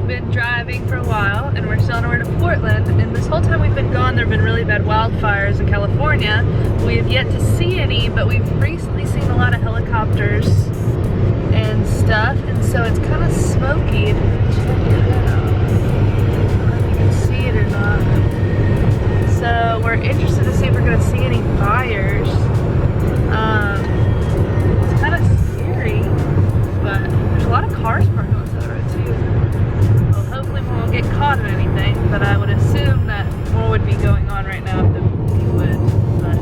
Been driving for a while and we're still on our way to Portland, and this whole time we've been gone there have been really bad wildfires in California. We have yet to see any, but we've recently seen a lot of helicopters and stuff, and so it's kind of smoky. Check it out. I don't know if you can see it or not. So we're interested to see if we're going to see any fires. It's kind of scary, but there's a lot of cars parked on the side of the road too. Hopefully we won't get caught in anything, but I would assume that more would be going on right now than we would. But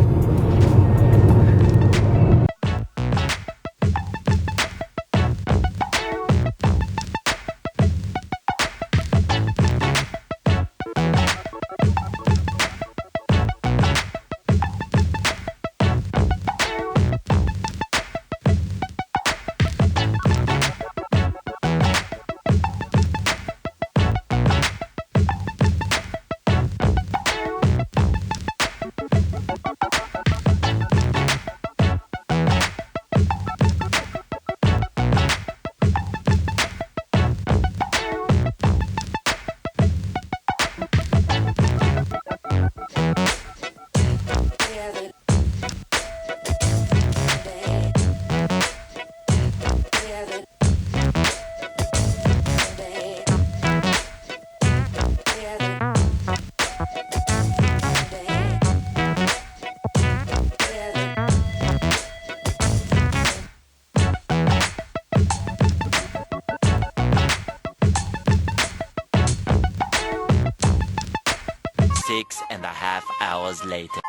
6.5 hours later.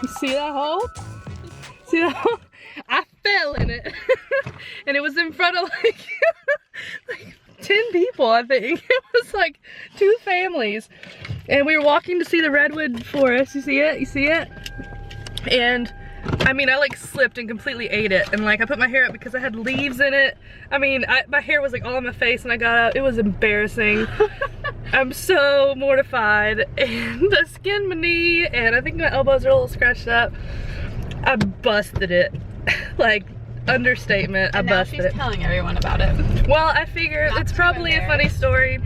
You see that hole? See that hole? I fell in it. And it was in front of like 10 people, I think. It was like 2 families. And we were walking to see the redwood forest. You see it? You see it? And I mean, I like slipped and completely ate it. And like I put my hair up because I had leaves in it. I mean, my hair was like all on my face and I got out. It was embarrassing. I'm so mortified. And I skinned my knee and I think my elbows are a little scratched up. I busted it. Like, understatement, I busted it. And now she's telling everyone about it. Well, I figure it's probably a funny story.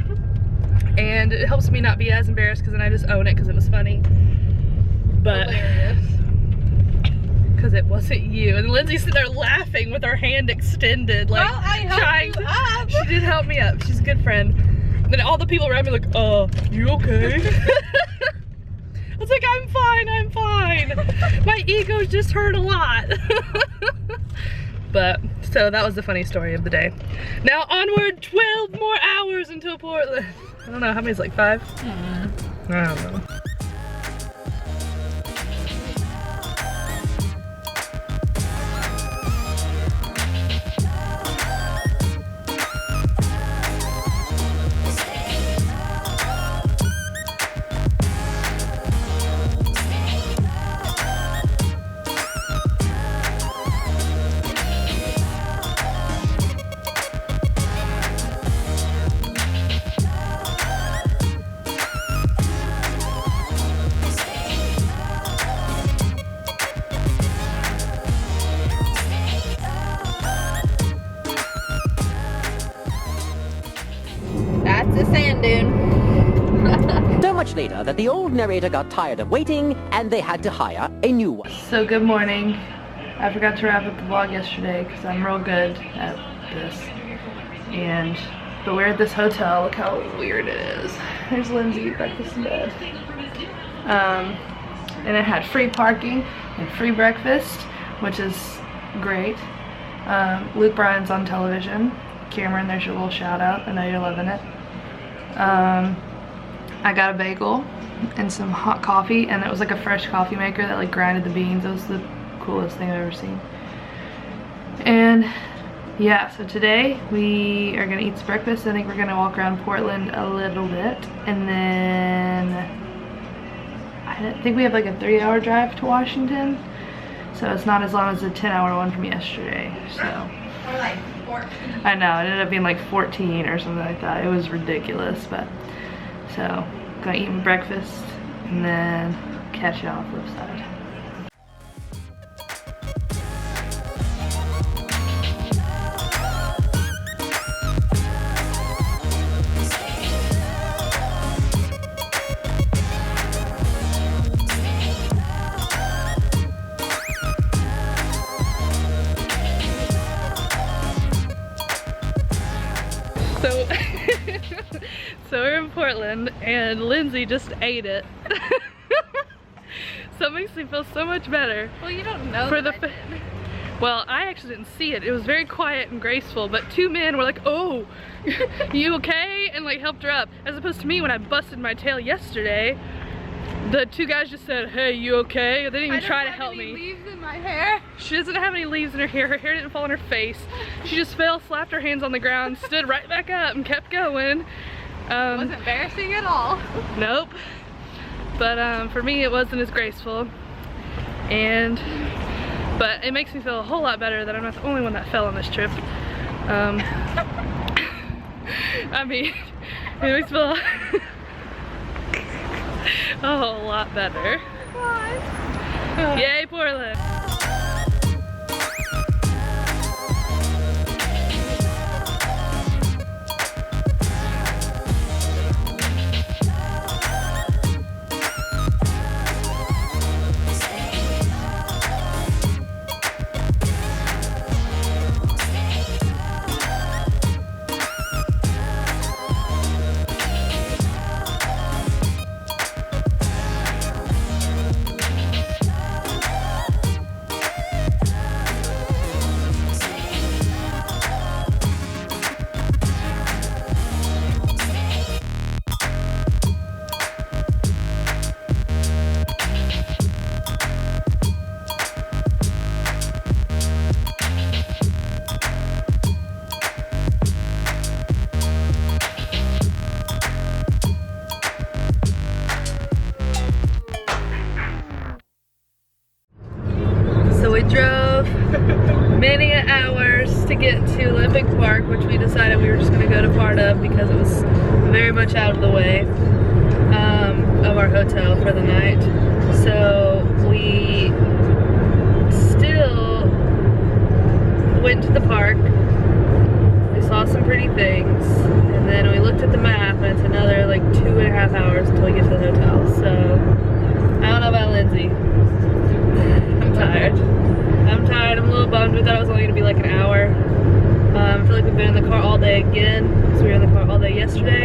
And it helps me not be as embarrassed because then I just own it because it was funny. But because it wasn't you. And Lindsay's sitting there laughing with her hand extended, like trying to, up. She did help me up. She's a good friend. And then all the people around me like, you okay? I was like, I'm fine, I'm fine. My ego's just hurt a lot. But, so that was the funny story of the day. Now onward, 12 more hours until Portland. I don't know, how many is like 5? I don't know. much later that the old narrator got tired of waiting and they had to hire a new one. So good morning. I forgot to wrap up the vlog yesterday because I'm real good at this. But we're at this hotel. Look how weird it is. There's Lindsay, breakfast in bed. And it had free parking and free breakfast, which is great. Luke Bryan's on television. Cameron, there's your little shout out. I know you're loving it. I got a bagel and some hot coffee, and it was like a fresh coffee maker that like grinded the beans. It was the coolest thing I've ever seen. And yeah, so today we are gonna eat some breakfast. I think we're gonna walk around Portland a little bit, and then I think we have like a 3-hour drive to Washington, so it's not as long as the 10-hour one from yesterday. So Or like 14. I know, it ended up being like 14 or something like that. It was ridiculous, but so gonna eat my breakfast and then catch you on the flip side. So we're in Portland and Lindsay just ate it. So it makes me feel so much better. Well, you don't know For that the I did. Well, I actually didn't see it. It was very quiet and graceful, but 2 men were like, "Oh, you okay?" and like helped her up. As opposed to me when I busted my tail yesterday, the 2 guys just said, "Hey, you okay?" They didn't even try to help me. Leaves in my hair. She doesn't have any leaves in her hair. Her hair didn't fall on her face. She just fell, slapped her hands on the ground, stood right back up, and kept going. Wasn't embarrassing at all. Nope. But for me, it wasn't as graceful. But it makes me feel a whole lot better that I'm not the only one that fell on this trip. I mean, it makes me feel a whole lot better. What? Yay, Portland! We drove many hours to get to Olympic Park, which we decided we were just going to go to part of because it was very much out of the way of our hotel for the night. So we still went to the park. We saw some pretty things, and then we looked at the map, and it's another like 2.5 hours until we get to the hotel. So I don't know about Lindsay. I'm tired. I'm a little bummed. We thought it was only going to be like an hour. I feel like we've been in the car all day again because we were in the car all day yesterday.